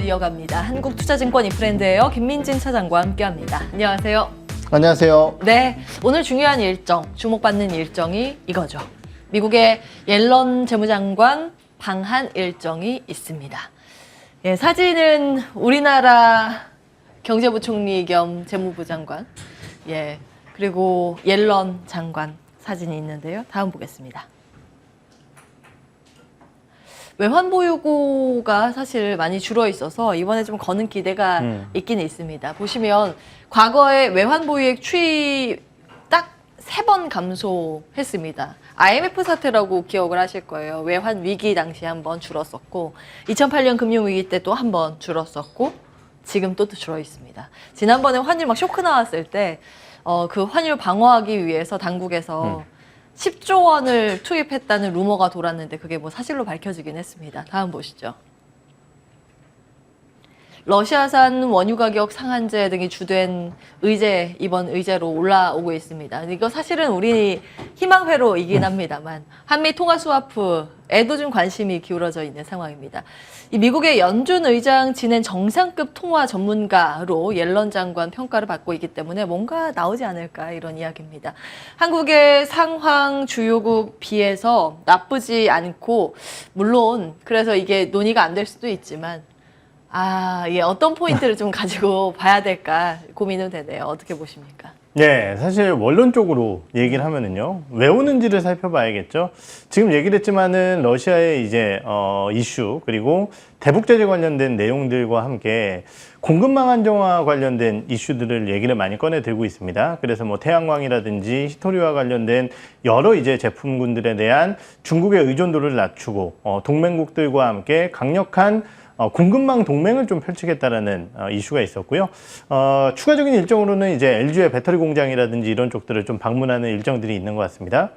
이어갑니다. 한국투자증권 이프렌드예요. 김민진 차장과 함께합니다. 안녕하세요. 안녕하세요. 네, 오늘 중요한 일정, 주목받는 일정이 이거죠. 미국의 옐런 재무장관 방한 일정이 있습니다. 예, 사진은 우리나라 경제부총리 겸 재무부 장관, 예, 그리고 옐런 장관 사진이 있는데요. 다음 보겠습니다. 외환 보유고가 사실 많이 줄어 있어서 이번에 좀 거는 기대가 있긴 있습니다. 보시면 과거에 외환 보유액 추이 딱 3번 감소했습니다. IMF 사태라고 기억을 하실 거예요. 외환 위기 당시 한번 줄었었고 2008년 금융위기 때 또 한번 줄었었고 지금 또 줄어 있습니다. 지난번에 환율 막 쇼크 나왔을 때 그 환율 방어하기 위해서 당국에서 10조 원을 투입했다는 루머가 돌았는데 그게 뭐 사실로 밝혀지긴 했습니다. 다음 보시죠. 러시아산 원유 가격 상한제 등이 주된 의제, 이번 의제로 올라오고 있습니다. 이거 사실은 우리 희망회로이긴 합니다만 한미 통화 스와프에도 좀 관심이 기울어져 있는 상황입니다. 이 미국의 연준 의장 지낸 정상급 통화 전문가로 옐런 장관 평가를 받고 있기 때문에 뭔가 나오지 않을까 이런 이야기입니다. 한국의 상황 주요국 비해서 나쁘지 않고 물론 그래서 이게 논의가 안 될 수도 있지만 예, 어떤 포인트를 좀 가지고 봐야 될까 고민은 되네요. 어떻게 보십니까? 네, 사실 원론적으로 얘기를 하면은요, 왜 오는지를 살펴봐야겠죠. 지금 얘기를 했지만은 러시아의 이제 이슈 그리고 대북 제재 관련된 내용들과 함께 공급망 안정화 관련된 이슈들을 얘기를 많이 꺼내 들고 있습니다. 그래서 뭐 태양광이라든지 히토리와 관련된 여러 이제 제품군들에 대한 중국의 의존도를 낮추고 동맹국들과 함께 강력한 공급망 동맹을 좀 펼치겠다라는 이슈가 있었고요. 추가적인 일정으로는 이제 LG의 배터리 공장이라든지 이런 쪽들을 좀 방문하는 일정들이 있는 것 같습니다.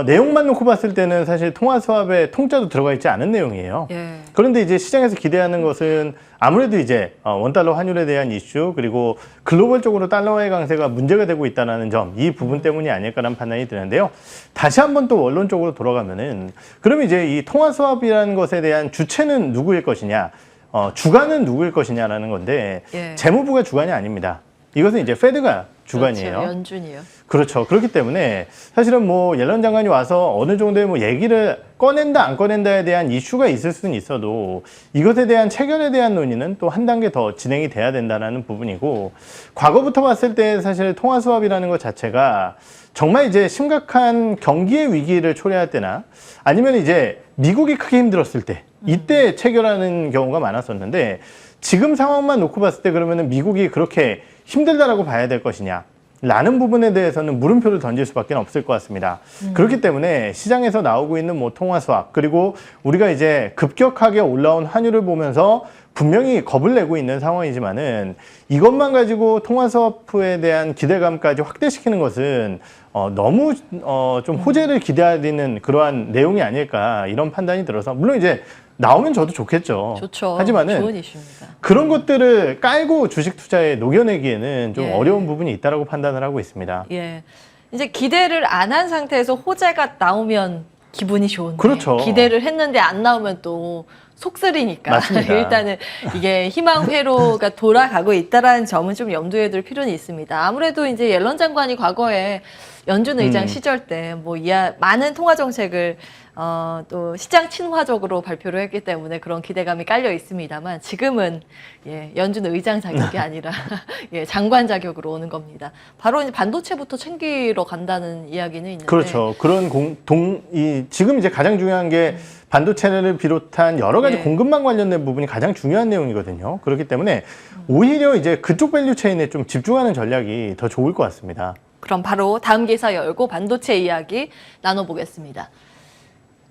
내용만 놓고 봤을 때는 사실 통화 수합에 통짜도 들어가 있지 않은 내용이에요. 예. 그런데 이제 시장에서 기대하는 것은 아무래도 이제 원달러 환율에 대한 이슈 그리고 글로벌적으로 달러화의 강세가 문제가 되고 있다는 점, 이 부분 때문이 아닐까라는 판단이 드는데요. 다시 한번 또 원론적으로 돌아가면은 그러면 이제 이 통화 수합이라는 것에 대한 주체는 누구일 것이냐, 주관은 누구일 것이냐라는 건데 예. 재무부가 주관이 아닙니다. 이것은 이제 페드가 주관이에요. 그렇죠. 연준이요. 그렇죠. 그렇기 때문에 사실은 뭐 옐런 장관이 와서 어느 정도의 뭐 얘기를 꺼낸다 안 꺼낸다에 대한 이슈가 있을 수는 있어도 이것에 대한 체결에 대한 논의는 또 한 단계 더 진행이 돼야 된다는 부분이고, 과거부터 봤을 때 사실 통화 수합이라는 것 자체가 정말 이제 심각한 경기의 위기를 초래할 때나 아니면 이제 미국이 크게 힘들었을 때 이때 체결하는 경우가 많았었는데, 지금 상황만 놓고 봤을 때 그러면은 미국이 그렇게 힘들다라고 봐야 될 것이냐 라는 부분에 대해서는 물음표를 던질 수밖에 없을 것 같습니다. 그렇기 때문에 시장에서 나오고 있는 뭐 통화 수합 그리고 우리가 이제 급격하게 올라온 환율을 보면서 분명히 겁을 내고 있는 상황이지만은 이것만 가지고 통화 수합에 대한 기대감까지 확대시키는 것은 너무 좀 호재를 기대하는 그러한 내용이 아닐까 이런 판단이 들어서, 물론 이제 나오면 저도 좋겠죠. 좋죠. 하지만은 좋은 이슈입니다. 그런 것들을 깔고 주식 투자에 녹여내기에는 좀 어려운 부분이 있다라고 판단을 하고 있습니다. 예. 이제 기대를 안 한 상태에서 호재가 나오면 기분이 좋은데 그렇죠. 기대를 했는데 안 나오면 또 속쓰리니까 맞습니다. 일단은 이게 희망 회로가 돌아가고 있다라는 점은 좀 염두에 둘 필요는 있습니다. 아무래도 이제 옐런 장관이 과거에 연준 의장 시절 때 뭐 많은 통화 정책을 또 시장 친화적으로 발표를 했기 때문에 그런 기대감이 깔려 있습니다만 지금은 연준 의장 자격이 아니라 장관 자격으로 오는 겁니다. 바로 이제 반도체부터 챙기러 간다는 이야기는 있는데, 그렇죠. 그런 지금 이제 가장 중요한 게 반도체를 비롯한 여러 가지 공급망 관련된 부분이 가장 중요한 내용이거든요. 그렇기 때문에 오히려 이제 그쪽 밸류 체인에 좀 집중하는 전략이 더 좋을 것 같습니다. 그럼 바로 다음 기사 열고 반도체 이야기 나눠보겠습니다.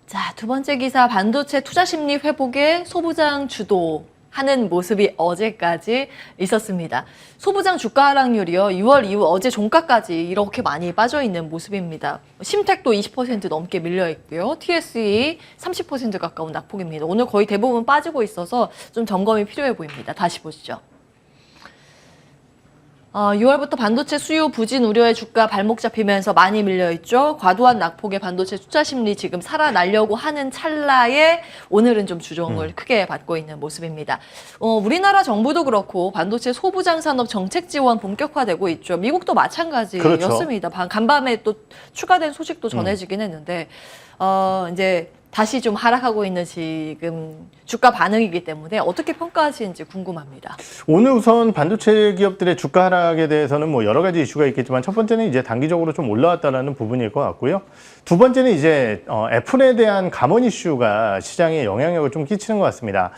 자, 두 번째 기사, 반도체 투자 심리 회복에 소부장 주도하는 모습이 어제까지 있었습니다. 소부장 주가 하락률이요, 6월 이후 어제 종가까지 이렇게 많이 빠져 있는 모습입니다. 심텍도 20% 넘게 밀려 있고요. TSE 30% 가까운 낙폭입니다. 오늘 거의 대부분 빠지고 있어서 좀 점검이 필요해 보입니다. 다시 보시죠. 6월부터 반도체 수요 부진 우려에 주가 발목 잡히면서 많이 밀려있죠. 과도한 낙폭의 반도체 투자 심리 지금 살아나려고 하는 찰나에 오늘은 좀 주종을 크게 받고 있는 모습입니다. 우리나라 정부도 그렇고 반도체 소부장 산업 정책 지원 본격화되고 있죠. 미국도 마찬가지였습니다. 그렇죠. 간밤에 또 추가된 소식도 전해지긴 했는데 이제 다시 좀 하락하고 있는 지금 주가 반응이기 때문에 어떻게 평가하시는지 궁금합니다. 오늘 우선 반도체 기업들의 주가 하락에 대해서는 뭐 여러 가지 이슈가 있겠지만 첫 번째는 이제 단기적으로 좀 올라왔다라는 부분일 것 같고요. 두 번째는 이제 애플에 대한 감원 이슈가 시장에 영향력을 좀 끼치는 것 같습니다.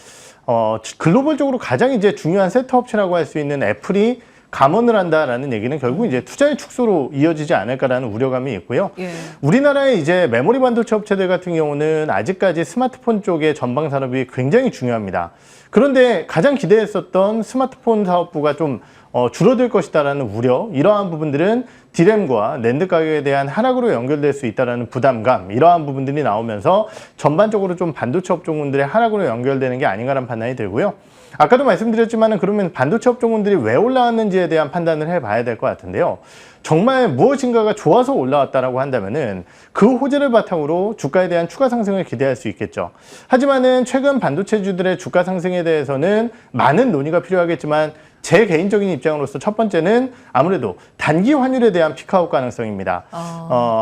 글로벌적으로 가장 이제 중요한 세트 업체라고 할 수 있는 애플이 감원을 한다라는 얘기는 결국 이제 투자의 축소로 이어지지 않을까라는 우려감이 있고요. 예. 우리나라의 이제 메모리 반도체 업체들 같은 경우는 아직까지 스마트폰 쪽의 전방 산업이 굉장히 중요합니다. 그런데 가장 기대했었던 스마트폰 사업부가 좀 줄어들 것이다라는 우려, 이러한 부분들은 디램과 낸드 가격에 대한 하락으로 연결될 수 있다라는 부담감, 이러한 부분들이 나오면서 전반적으로 좀 반도체 업종군들의 하락으로 연결되는 게 아닌가라는 판단이 들고요. 아까도 말씀드렸지만은 그러면 반도체 업종군들이 왜 올라왔는지에 대한 판단을 해봐야 될 것 같은데요. 정말 무엇인가가 좋아서 올라왔다라고 한다면은 그 호재를 바탕으로 주가에 대한 추가 상승을 기대할 수 있겠죠. 하지만은 최근 반도체주들의 주가 상승에 대해서는 많은 논의가 필요하겠지만 제 개인적인 입장으로서 첫 번째는 아무래도 단기 환율에 대한 피크아웃 가능성입니다.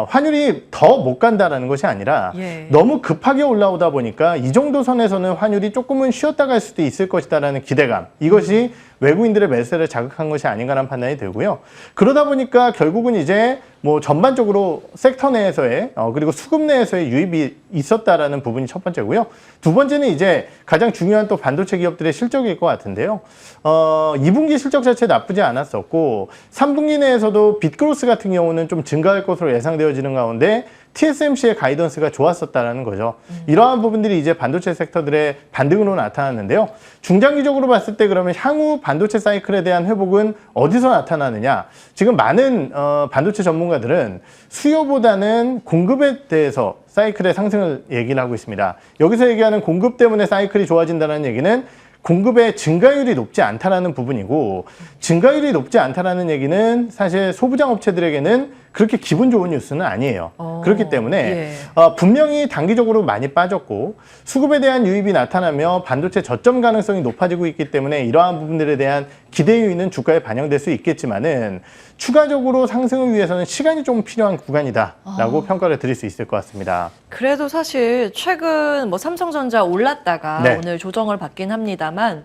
환율이 더 못 간다라는 것이 아니라 예. 너무 급하게 올라오다 보니까 이 정도 선에서는 환율이 조금은 쉬었다 갈 수도 있을 것이다라는 기대감, 이것이 외국인들의 매수를 자극한 것이 아닌가라는 판단이 들고요. 그러다 보니까 결국은 이제 뭐 전반적으로 섹터 내에서의 그리고 수급 내에서의 유입이 있었다라는 부분이 첫 번째고요. 두 번째는 이제 가장 중요한 또 반도체 기업들의 실적일 것 같은데요. 2분기 실적 자체 나쁘지 않았었고 3분기 내에서도 빗그로스 같은 경우는 좀 증가할 것으로 예상되어지는 가운데 TSMC의 가이던스가 좋았었다라는 거죠. 이러한 부분들이 이제 반도체 섹터들의 반등으로 나타났는데요. 중장기적으로 봤을 때 그러면 향후 반도체 사이클에 대한 회복은 어디서 나타나느냐? 지금 많은 반도체 전문가들은 수요보다는 공급에 대해서 사이클의 상승을 얘기를 하고 있습니다. 여기서 얘기하는 공급 때문에 사이클이 좋아진다는 얘기는 공급의 증가율이 높지 않다라는 부분이고, 증가율이 높지 않다라는 얘기는 사실 소부장 업체들에게는 그렇게 기분 좋은 뉴스는 아니에요. 그렇기 때문에 예. 분명히 단기적으로 많이 빠졌고 수급에 대한 유입이 나타나며 반도체 저점 가능성이 높아지고 있기 때문에 이러한 부분들에 대한 기대 요인은 주가에 반영될 수 있겠지만은 추가적으로 상승을 위해서는 시간이 좀 필요한 구간이다라고 평가를 드릴 수 있을 것 같습니다. 그래도 사실 최근 뭐 삼성전자 올랐다가 네. 오늘 조정을 받긴 합니다만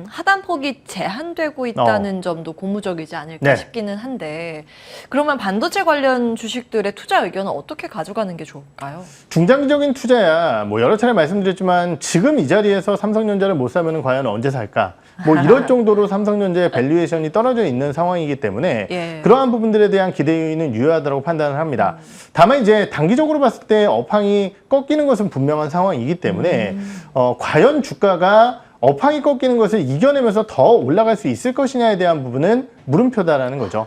하단폭이 제한되고 있다는 점도 고무적이지 않을까 네. 싶기는 한데, 그러면 반도체 관련 주식들의 투자 의견은 어떻게 가져가는 게 좋을까요? 중장기적인 투자야 뭐 여러 차례 말씀드렸지만 지금 이 자리에서 삼성전자를 못 사면 과연 언제 살까? 뭐 이럴 정도로 삼성전자의 밸류에이션이 떨어져 있는 상황이기 때문에 예. 그러한 부분들에 대한 기대 요인은 유효하다고 판단을 합니다. 다만 이제 단기적으로 봤을 때 업황이 꺾이는 것은 분명한 상황이기 때문에 과연 주가가 업황이 꺾이는 것을 이겨내면서 더 올라갈 수 있을 것이냐에 대한 부분은 물음표다라는 거죠.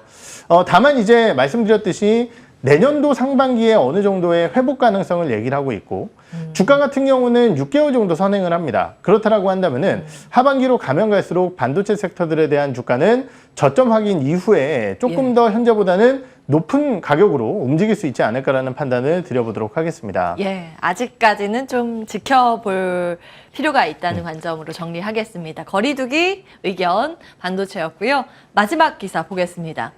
다만 이제 말씀드렸듯이 내년도 상반기에 어느 정도의 회복 가능성을 얘기를 하고 있고 주가 같은 경우는 6개월 정도 선행을 합니다. 그렇다라고 한다면은 하반기로 가면 갈수록 반도체 섹터들에 대한 주가는 저점 확인 이후에 조금 더 현재보다는 높은 가격으로 움직일 수 있지 않을까라는 판단을 드려보도록 하겠습니다. 예, 아직까지는 좀 지켜볼 필요가 있다는 관점으로 정리하겠습니다. 거리두기 의견 반도체였고요. 마지막 기사 보겠습니다.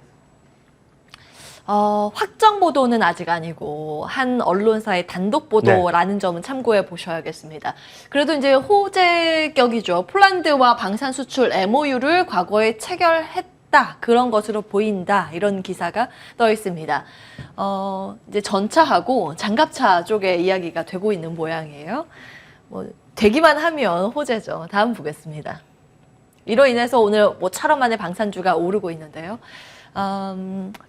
확정 보도는 아직 아니고 한 언론사의 단독 보도라는 점은 참고해 보셔야겠습니다. 그래도 이제 호재격이죠. 폴란드와 방산 수출 MOU를 과거에 체결했다, 그런 것으로 보인다, 이런 기사가 떠 있습니다. 이제 전차하고 장갑차 쪽에 이야기가 되고 있는 모양이에요. 뭐 되기만 하면 호재죠. 다음 보겠습니다. 이로 인해서 오늘 뭐 차로 만에 방산주가 오르고 있는데요.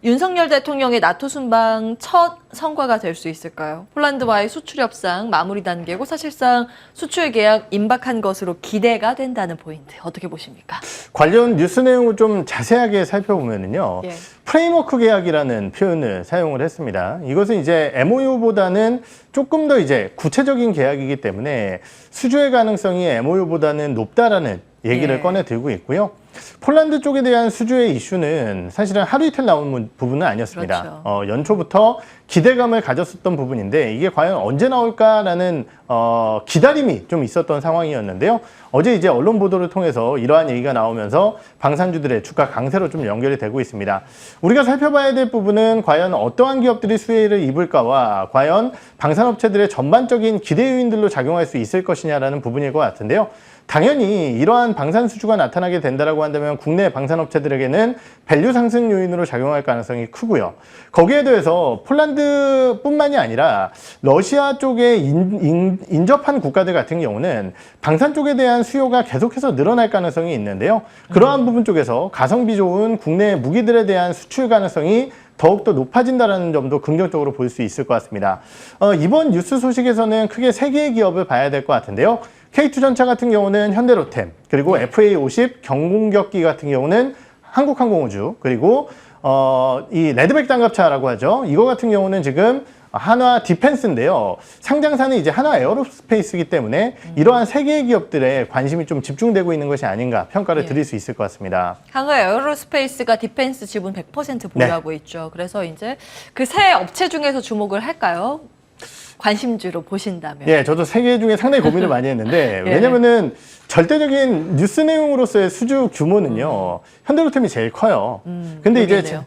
윤석열 대통령의 나토 순방 첫 성과가 될 수 있을까요? 폴란드와의 수출 협상 마무리 단계고 사실상 수출 계약 임박한 것으로 기대가 된다는 포인트, 어떻게 보십니까? 관련 뉴스 내용을 좀 자세하게 살펴보면은요. 예. 프레임워크 계약이라는 표현을 사용을 했습니다. 이것은 이제 MOU보다는 조금 더 이제 구체적인 계약이기 때문에 수주의 가능성이 MOU보다는 높다라는 얘기를 꺼내 들고 있고요. 폴란드 쪽에 대한 수주의 이슈는 사실은 하루 이틀 나온 부분은 아니었습니다. 그렇죠. 연초부터 기대감을 가졌었던 부분인데 이게 과연 언제 나올까라는 기다림이 좀 있었던 상황이었는데요. 어제 이제 언론 보도를 통해서 이러한 얘기가 나오면서 방산주들의 주가 강세로 좀 연결이 되고 있습니다. 우리가 살펴봐야 될 부분은 과연 어떠한 기업들이 수혜를 입을까와 과연 방산업체들의 전반적인 기대 요인들로 작용할 수 있을 것이냐라는 부분일 것 같은데요. 당연히 이러한 방산 수주가 나타나게 된다라고 한다면 국내 방산업체들에게는 밸류 상승 요인으로 작용할 가능성이 크고요. 거기에 더해서 폴란드뿐만이 아니라 러시아 쪽에 인접한 국가들 같은 경우는 방산 쪽에 대한 수요가 계속해서 늘어날 가능성이 있는데요. 그러한 부분 쪽에서 가성비 좋은 국내 무기들에 대한 수출 가능성이 더욱더 높아진다는 점도 긍정적으로 볼 수 있을 것 같습니다. 이번 뉴스 소식에서는 크게 3개의 기업을 봐야 될 것 같은데요. K2전차 같은 경우는 현대로템, 그리고 FA50 경공격기 같은 경우는 한국항공우주, 그리고 이 레드백 장갑차라고 하죠. 이거 같은 경우는 지금 한화 디펜스인데요. 상장사는 이제 한화 에어로스페이스이기 때문에 이러한 3개의 기업들에 관심이 좀 집중되고 있는 것이 아닌가 평가를 드릴 수 있을 것 같습니다. 한화 에어로스페이스가 디펜스 지분 100% 보유하고 있죠. 그래서 이제 그 세 업체 중에서 주목을 할까요? 관심주로 보신다면. 예, 저도 3개 중에 상당히 고민을 많이 했는데 예. 왜냐면은 절대적인 뉴스 내용으로서의 수주 규모는요. 현대로템이 제일 커요. 근데 이제 모르겠네요.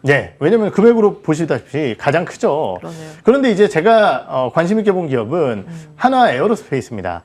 예, 왜냐면 금액으로 보시다시피 가장 크죠. 그러네요. 그런데 이제 제가 관심 있게 본 기업은 한화 에어로스페이스입니다.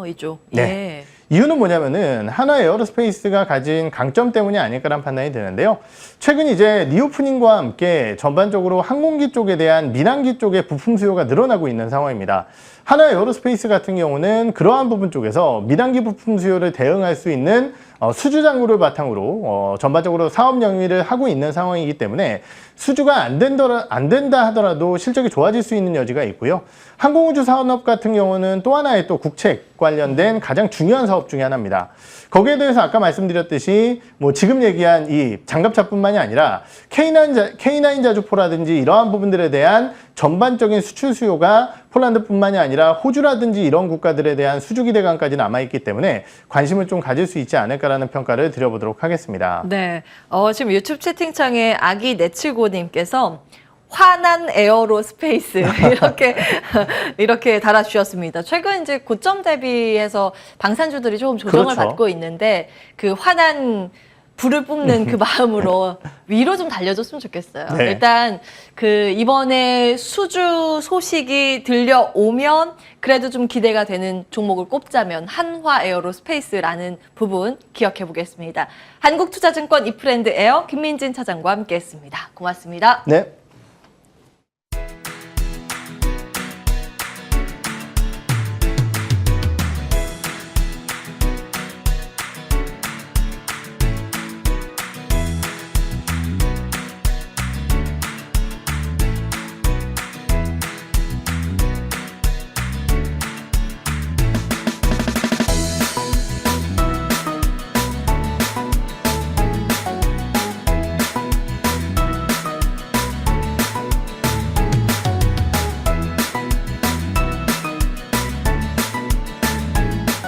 이쪽. 네. 예. 이유는 뭐냐면은 한화 에어로스페이스가 가진 강점 때문이 아닐까라는 판단이 드는데요. 최근 이제 리오프닝과 함께 전반적으로 항공기 쪽에 대한 민항기 쪽의 부품 수요가 늘어나고 있는 상황입니다. 한화 에어로스페이스 같은 경우는 그러한 부분 쪽에서 민항기 부품 수요를 대응할 수 있는 수주 잔고를 바탕으로 전반적으로 사업 영위를 하고 있는 상황이기 때문에 수주가 안 된다 하더라도 실적이 좋아질 수 있는 여지가 있고요. 항공우주 산업 같은 경우는 또 하나의 또 국책 관련된 가장 중요한 사업 중에 하나입니다. 거기에 대해서 아까 말씀드렸듯이 뭐 지금 얘기한 이 장갑차뿐만이 아니라 K9 자주포라든지 이러한 부분들에 대한 전반적인 수출 수요가 폴란드뿐만이 아니라 호주라든지 이런 국가들에 대한 수주 기대감까지 남아있기 때문에 관심을 좀 가질 수 있지 않을까라는 평가를 드려보도록 하겠습니다. 네. 지금 유튜브 채팅창에 아기 네츠고님께서 화난 에어로스페이스 이렇게 달아주셨습니다. 최근 이제 고점 대비해서 방산주들이 조금 조정을 그렇죠. 받고 있는데 그 화난 불을 뿜는 그 마음으로 위로 좀 달려줬으면 좋겠어요. 네. 일단 그 이번에 수주 소식이 들려오면 그래도 좀 기대가 되는 종목을 꼽자면 한화 에어로스페이스라는 부분 기억해 보겠습니다. 한국투자증권 이프랜드 에어 김민진 차장과 함께했습니다. 고맙습니다. 네.